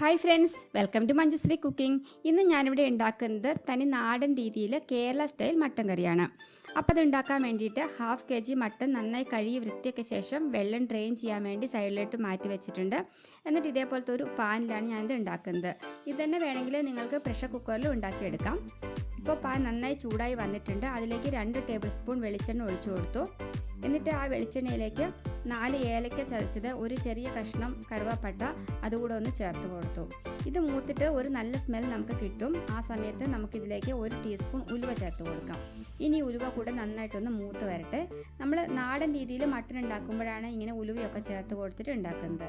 Hi friends, welcome to Manjushree cooking. ഇന്ന് ഞാനിവിടെ ഉണ്ടാക്കുന്നത് തനി നാടൻ രീതിയിൽ കേരള സ്റ്റൈൽ മട്ടൻ കറിയാണ്. അപ്പോൾ അത് ഉണ്ടാക്കാൻ വേണ്ടിയിട്ട് 1/2 kg മട്ടൻ നന്നായി കഴുകി വൃത്തിയാക്കിയ ശേഷം വെള്ളം ഡ്രെയിൻ ചെയ്യാൻ വേണ്ടി സൈഡിലോട്ട് മാറ്റി വെച്ചിട്ടുണ്ട്. എന്നിട്ട് ഇതേപോലത്തെ ഒരു പാനിലാണ് ഞാനിത് ഉണ്ടാക്കുന്നത്. ഇത് തന്നെ വേണമെങ്കിൽ നിങ്ങൾക്ക് പ്രഷർ കുക്കറിലും ഉണ്ടാക്കിയെടുക്കാം. ഇപ്പോൾ പാൻ നന്നായി ചൂടായി വന്നിട്ടുണ്ട്. അതിലേക്ക് 2 ടേബിൾ സ്പൂൺ വെളിച്ചെണ്ണ ഒഴിച്ചു കൊടുത്തു. എന്നിട്ട് ആ വെളിച്ചെണ്ണയിലേക്ക് 4 ഏലക്ക ചതച്ചത്, ഒരു ചെറിയ കഷ്ണം കറുവാപ്പട്ട അതുകൂടെ ഒന്ന് ചേർത്ത് കൊടുത്തു. ഇത് മൂത്തിട്ട് ഒരു നല്ല സ്മെൽ നമുക്ക് കിട്ടും. ആ സമയത്ത് നമുക്കിതിലേക്ക് 1 ടീസ്പൂൺ ഉലുവ ചേർത്ത് കൊടുക്കാം. ഇനി ഉലുവ കൂടെ നന്നായിട്ടൊന്ന് മൂത്ത് വരട്ടെ. നമ്മൾ നാടൻ രീതിയിൽ മട്ടൻ ഉണ്ടാക്കുമ്പോഴാണ് ഇങ്ങനെ ഉലുവയൊക്കെ ചേർത്ത് കൊടുത്തിട്ട് ഉണ്ടാക്കുന്നത്.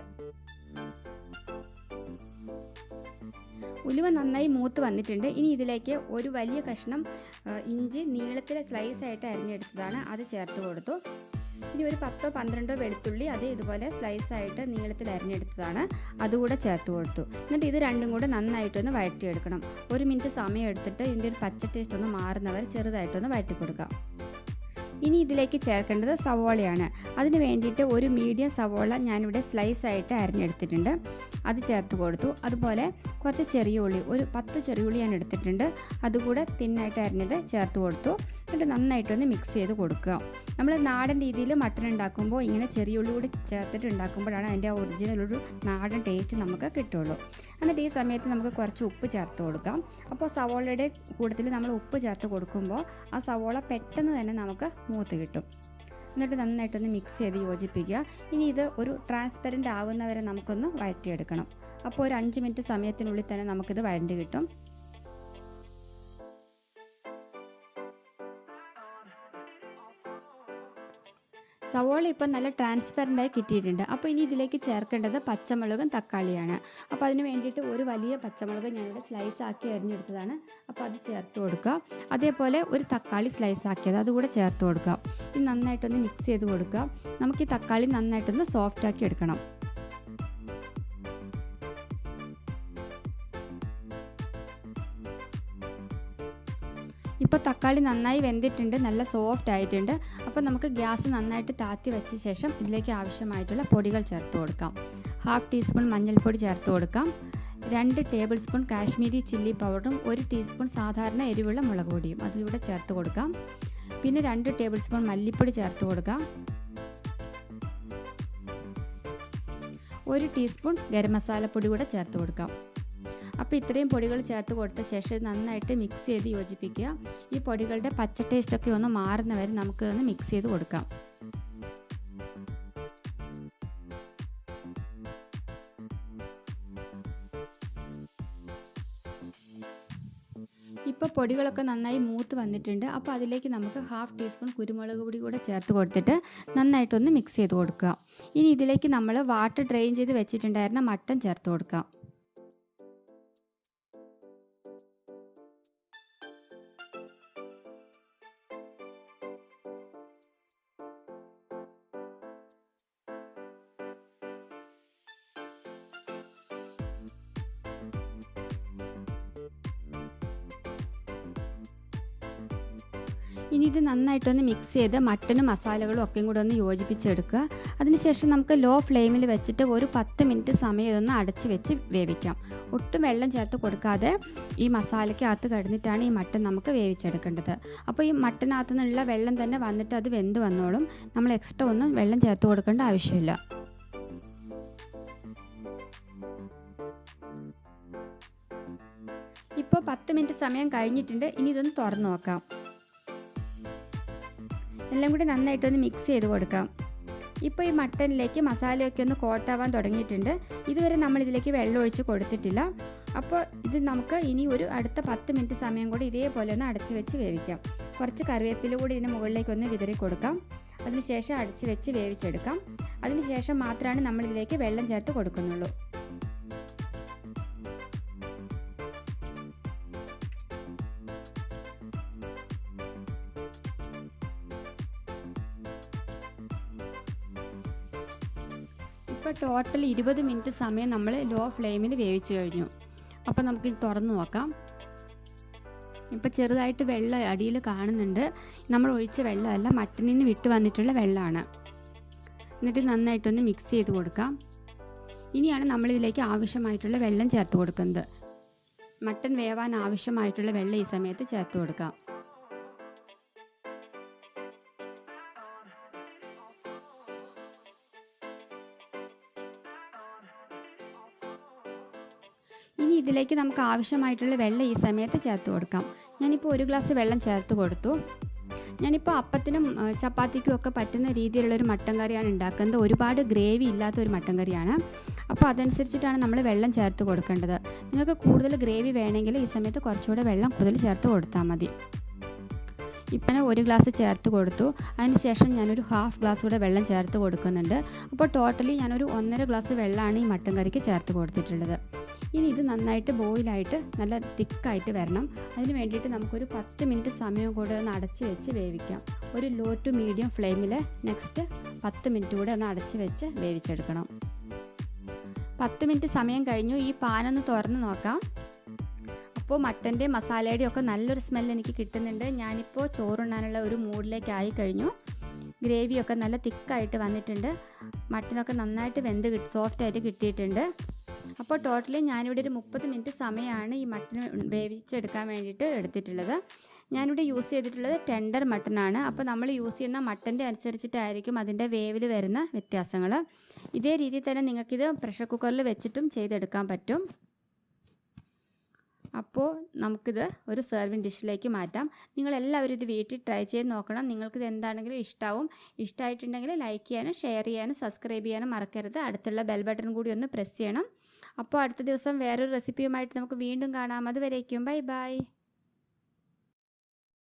ഉലുവ നന്നായി മൂത്ത് വന്നിട്ടുണ്ട്. ഇനി ഇതിലേക്ക് ഒരു വലിയ കഷ്ണം ഇഞ്ചി നീളത്തിൽ സ്ലൈസായിട്ട് അരിഞ്ഞെടുത്തതാണ്, അത് ചേർത്ത് കൊടുത്തു. ഇനി ഒരു 10-12 വെളുത്തുള്ളി അത് ഇതുപോലെ സ്ലൈസായിട്ട് നീളത്തിൽ അരിഞ്ഞെടുത്തതാണ്, അതുകൂടെ ചേർത്ത് കൊടുത്തു. എന്നിട്ട് ഇത് രണ്ടും കൂടെ നന്നായിട്ടൊന്ന് വഴറ്റിയെടുക്കണം. 1 മിനിറ്റ് സമയം എടുത്തിട്ട് ഇതിൻ്റെ ഒരു പച്ച ടേസ്റ്റ് ഒന്ന് മാറുന്നവരെ ചെറുതായിട്ടൊന്ന് വഴറ്റി കൊടുക്കാം. ഇനി ഇതിലേക്ക് ചേർക്കേണ്ടത് സവോളയാണ്. അതിന് വേണ്ടിയിട്ട് ഒരു മീഡിയം സവോള ഞാനിവിടെ സ്ലൈസായിട്ട് അരിഞ്ഞെടുത്തിട്ടുണ്ട്, അത് ചേർത്ത് കൊടുത്തു. അതുപോലെ കുറച്ച് ചെറിയ ഉള്ളി, ഒരു 10 ചെറിയ ഉള്ളി ഞാൻ എടുത്തിട്ടുണ്ട്, അതുകൂടെ തിന്നായിട്ട് അരിഞ്ഞത് ചേർത്ത് കൊടുത്തു. എന്നിട്ട് നന്നായിട്ടൊന്ന് മിക്സ് ചെയ്ത് കൊടുക്കുക. നമ്മൾ നാടൻ രീതിയിൽ മട്ടൻ ഉണ്ടാക്കുമ്പോൾ ഇങ്ങനെ ചെറിയ ഉള്ളി കൂടി ചേർത്തിട്ട് ഉണ്ടാക്കുമ്പോഴാണ് അതിൻ്റെ ഒറിജിനൽ ഒരു നാടൻ ടേസ്റ്റ് നമുക്ക് കിട്ടുള്ളൂ. എന്നിട്ട് ഈ സമയത്ത് നമുക്ക് കുറച്ച് ഉപ്പ് ചേർത്ത് കൊടുക്കാം. അപ്പോൾ സവോളയുടെ കൂട്ടത്തിൽ നമ്മൾ ഉപ്പ് ചേർത്ത് കൊടുക്കുമ്പോൾ ആ സവോള പെട്ടെന്ന് തന്നെ നമുക്ക് മൂത്ത് കിട്ടും. എന്നിട്ട് നന്നായിട്ടൊന്ന് മിക്സ് ചെയ്ത് യോജിപ്പിക്കുക. ഇനി ഇത് ഒരു ട്രാൻസ്പെറൻ്റ് ആകുന്നവരെ നമുക്കൊന്ന് വഴറ്റിയെടുക്കണം. അപ്പോൾ ഒരു 5 മിനിറ്റ് സമയത്തിനുള്ളിൽ തന്നെ നമുക്കിത് വഴണ്ടി കിട്ടും. സവോള ഇപ്പം നല്ല ട്രാൻസ്പെറൻ്റായി കിട്ടിയിട്ടുണ്ട്. അപ്പോൾ ഇനി ഇതിലേക്ക് ചേർക്കേണ്ടത് പച്ചമുളകും തക്കാളിയാണ്. അപ്പോൾ അതിന് വേണ്ടിയിട്ട് ഒരു വലിയ പച്ചമുളക് ഞാനിവിടെ സ്ലൈസാക്കി അരിഞ്ഞെടുത്തതാണ്, അപ്പോൾ അത് ചേർത്ത് കൊടുക്കുക. അതേപോലെ ഒരു തക്കാളി സ്ലൈസാക്കിയത് അതുകൂടെ ചേർത്ത് കൊടുക്കുക. ഇത് നന്നായിട്ടൊന്ന് മിക്സ് ചെയ്ത് കൊടുക്കുക. നമുക്ക് ഈ തക്കാളി നന്നായിട്ടൊന്ന് സോഫ്റ്റാക്കി എടുക്കണം. ഇപ്പോൾ തക്കാളി നന്നായി വെന്തിട്ടുണ്ട്, നല്ല സോഫ്റ്റ് ആയിട്ടുണ്ട്. അപ്പോൾ നമുക്ക് ഗ്യാസ് നന്നായിട്ട് താത്തി വെച്ച ശേഷം ഇതിലേക്ക് ആവശ്യമായിട്ടുള്ള പൊടികൾ ചേർത്ത് കൊടുക്കാം. 1/2 ടീസ്പൂൺ മഞ്ഞൾപ്പൊടി ചേർത്ത് കൊടുക്കാം. 2 ടേബിൾ സ്പൂൺ കാശ്മീരി ചില്ലി പൗഡറും 1 ടീസ്പൂൺ സാധാരണ എരിവുള്ള മുളക് പൊടിയും അതിലൂടെ ചേർത്ത് കൊടുക്കാം. പിന്നെ 2 ടേബിൾ സ്പൂൺ മല്ലിപ്പൊടി ചേർത്ത് കൊടുക്കാം. 1 ടീസ്പൂൺ ഗരം മസാലപ്പൊടി കൂടെ ചേർത്ത് കൊടുക്കാം. അപ്പോൾ ഇത്രയും പൊടികൾ ചേർത്ത് കൊടുത്ത ശേഷം നന്നായിട്ട് മിക്സ് ചെയ്ത് യോജിപ്പിക്കുക. ഈ പൊടികളുടെ പച്ച ടേസ്റ്റൊക്കെ ഒന്ന് മാറുന്നവരെ നമുക്ക് ഒന്ന് മിക്സ് ചെയ്ത് കൊടുക്കാം. ഇപ്പോൾ പൊടികളൊക്കെ നന്നായി മൂത്ത് വന്നിട്ടുണ്ട്. അപ്പോൾ അതിലേക്ക് നമുക്ക് 1/2 ടീസ്പൂൺ കുരുമുളക് പൊടി കൂടെ ചേർത്ത് കൊടുത്തിട്ട് നന്നായിട്ടൊന്ന് മിക്സ് ചെയ്ത് കൊടുക്കുക. ഇനി ഇതിലേക്ക് നമ്മൾ വാട്ടർ ഡ്രെയിൻ ചെയ്ത് വെച്ചിട്ടുണ്ടായിരുന്ന മട്ടൻ ചേർത്ത് കൊടുക്കാം. ഇനി ഇത് നന്നായിട്ടൊന്ന് മിക്സ് ചെയ്ത് മട്ടനും മസാലകളും ഒക്കെയും കൂടെ ഒന്ന് യോജിപ്പിച്ചെടുക്കുക. അതിനുശേഷം നമുക്ക് ലോ ഫ്ലെയിമിൽ വെച്ചിട്ട് ഒരു 10 മിനിറ്റ് സമയം ഇതൊന്ന് അടച്ച് വെച്ച് വേവിക്കാം. ഒട്ടും വെള്ളം ചേർത്ത് കൊടുക്കാതെ ഈ മസാലയ്ക്കകത്ത് കിടന്നിട്ടാണ് ഈ മട്ടൻ നമുക്ക് വേവിച്ചെടുക്കേണ്ടത്. അപ്പോൾ ഈ മട്ടനകത്തു നിന്നുള്ള വെള്ളം തന്നെ വന്നിട്ട് അത് വെന്ത് വന്നോളും. നമ്മൾ എക്സ്ട്രാ ഒന്നും വെള്ളം ചേർത്ത് കൊടുക്കേണ്ട ആവശ്യമില്ല. ഇപ്പോൾ 10 മിനിറ്റ് സമയം കഴിഞ്ഞിട്ടുണ്ട്. ഇനി ഇതൊന്ന് തുറന്ന് നോക്കാം. എല്ലാം കൂടി നന്നായിട്ടൊന്ന് മിക്സ് ചെയ്ത് കൊടുക്കാം. ഇപ്പോൾ ഈ മട്ടനിലേക്ക് മസാലയൊക്കെ ഒന്ന് കോട്ടാവാൻ തുടങ്ങിയിട്ടുണ്ട്. ഇതുവരെ നമ്മളിതിലേക്ക് വെള്ളം ഒഴിച്ച് കൊടുത്തിട്ടില്ല. അപ്പോൾ ഇത് നമുക്ക് ഇനി ഒരു അടുത്ത 10 മിനിറ്റ് സമയം കൂടി ഇതേപോലെ ഒന്ന് അടച്ച് വെച്ച് വേവിക്കാം. കുറച്ച് കറിവേപ്പില കൂടി ഇതിന് മുകളിലേക്കൊന്ന് വിതറി കൊടുക്കാം. അതിനുശേഷം അടച്ച് വെച്ച് വേവിച്ചെടുക്കാം. അതിനുശേഷം മാത്രമാണ് നമ്മളിതിലേക്ക് വെള്ളം ചേർത്ത് കൊടുക്കുന്നുള്ളൂ. ഇപ്പോൾ ടോട്ടൽ 20 മിനിറ്റ് സമയം നമ്മൾ ലോ ഫ്ലെയിമിൽ വേവിച്ച് കഴിഞ്ഞു. അപ്പോൾ നമുക്ക് തുറന്ന് നോക്കാം. ഇപ്പോൾ ചെറുതായിട്ട് വെള്ളം അടിയിൽ കാണുന്നുണ്ട്. നമ്മൾ ഒഴിച്ച വെള്ളമല്ല, മട്ടനിൽ നിന്ന് വിട്ട് വന്നിട്ടുള്ള വെള്ളമാണ്. എന്നിട്ട് നന്നായിട്ടൊന്ന് മിക്സ് ചെയ്ത് കൊടുക്കാം. ഇനിയാണ് നമ്മളിതിലേക്ക് ആവശ്യമായിട്ടുള്ള വെള്ളം ചേർത്ത് കൊടുക്കുന്നത്. മട്ടൻ വേവാൻ ആവശ്യമായിട്ടുള്ള വെള്ളം ഈ സമയത്ത് ചേർത്ത് കൊടുക്കാം. ഇനി ഇതിലേക്ക് നമുക്ക് ആവശ്യമായിട്ടുള്ള വെള്ളം ഈ സമയത്ത് ചേർത്ത് കൊടുക്കാം. ഞാനിപ്പോൾ 1 ഗ്ലാസ് വെള്ളം ചേർത്ത് കൊടുത്തു. ഞാനിപ്പോൾ അപ്പത്തിനും ചപ്പാത്തിക്കും ഒക്കെ പറ്റുന്ന രീതിയിലുള്ളൊരു മട്ടൻ കറിയാണ് ഉണ്ടാക്കുന്നത്. ഒരുപാട് ഗ്രേവി ഇല്ലാത്തൊരു മട്ടൻ കറിയാണ്. അപ്പോൾ അതനുസരിച്ചിട്ടാണ് നമ്മൾ വെള്ളം ചേർത്ത് കൊടുക്കേണ്ടത്. നിങ്ങൾക്ക് കൂടുതൽ ഗ്രേവി വേണമെങ്കിൽ ഈ സമയത്ത് കുറച്ചുകൂടെ വെള്ളം കൂടുതൽ ചേർത്ത് കൊടുത്താൽ മതി. ഇപ്പം 1 ഗ്ലാസ് ചേർത്ത് കൊടുത്തു. അതിനുശേഷം ഞാനൊരു 1/2 ഗ്ലാസ് കൂടെ വെള്ളം ചേർത്ത് കൊടുക്കുന്നുണ്ട്. അപ്പോൾ ടോട്ടലി ഞാനൊരു 1.5 ഗ്ലാസ് വെള്ളമാണ് ഈ മട്ടൻ കറിക്ക് ചേർത്ത് കൊടുത്തിട്ടുള്ളത്. ഇനി ഇത് നന്നായിട്ട് ബോയിലായിട്ട് നല്ല തിക്കായിട്ട് വരണം. അതിന് വേണ്ടിയിട്ട് നമുക്കൊരു 10 മിനിറ്റ് സമയം കൂടെ ഒന്ന് അടച്ച് വെച്ച് വേവിക്കാം. ഒരു ലോ ടു മീഡിയം ഫ്ലെയിമിൽ നെക്സ്റ്റ് 10 മിനിറ്റ് കൂടെ ഒന്ന് അടച്ച് വെച്ച് വേവിച്ചെടുക്കണം. 10 മിനിറ്റ് സമയം കഴിഞ്ഞു. ഈ പാനൊന്ന് തുറന്ന് നോക്കാം. അപ്പോൾ മട്ടൻ്റെ മസാലയുടെ ഒക്കെ നല്ലൊരു സ്മെല്ല് എനിക്ക് കിട്ടുന്നുണ്ട്. ഞാനിപ്പോൾ ചോറുണ്ണാനുള്ള ഒരു മൂഡിലേക്കായി കഴിഞ്ഞു. ഗ്രേവിയൊക്കെ നല്ല തിക്കായിട്ട് വന്നിട്ടുണ്ട്. മട്ടനൊക്കെ നന്നായിട്ട് വെന്ത് സോഫ്റ്റായിട്ട് കിട്ടിയിട്ടുണ്ട്. അപ്പോൾ ടോട്ടലി ഞാനിവിടെ ഒരു 30 മിനിറ്റ് സമയമാണ് ഈ മട്ടൻ വേവിച്ചെടുക്കാൻ വേണ്ടിയിട്ട് എടുത്തിട്ടുള്ളത്. ഞാനിവിടെ യൂസ് ചെയ്തിട്ടുള്ളത് ടെൻഡർ മട്ടനാണ്. അപ്പോൾ നമ്മൾ യൂസ് ചെയ്യുന്ന മട്ടൻ്റെ അനുസരിച്ചിട്ടായിരിക്കും അതിൻ്റെ വേവിൽ വരുന്ന വ്യത്യാസങ്ങൾ. ഇതേ രീതിയിൽ തന്നെ നിങ്ങൾക്കിത് പ്രഷർ കുക്കറിൽ വെച്ചിട്ടും ചെയ്തെടുക്കാൻ പറ്റും. അപ്പോൾ നമുക്കിത് ഒരു സെർവിങ് ഡിഷിലേക്ക് മാറ്റാം. നിങ്ങളെല്ലാവരും ഇത് വീട്ടിൽ ട്രൈ ചെയ്ത് നോക്കണം. നിങ്ങൾക്കിത് എന്താണെങ്കിലും ഇഷ്ടമാവും. ഇഷ്ടമായിട്ടുണ്ടെങ്കിൽ ലൈക്ക് ചെയ്യാനും ഷെയർ ചെയ്യാനും സബ്സ്ക്രൈബ് ചെയ്യാനും മറക്കരുത്. അടുത്തുള്ള ബെൽ ബട്ടൺ കൂടി ഒന്ന് പ്രസ് ചെയ്യണം. അപ്പോൾ അടുത്ത ദിവസം വേറൊരു റെസിപ്പിയുമായിട്ട് നമുക്ക് വീണ്ടും കാണാം. അതുവരേക്കും ബൈ ബൈ.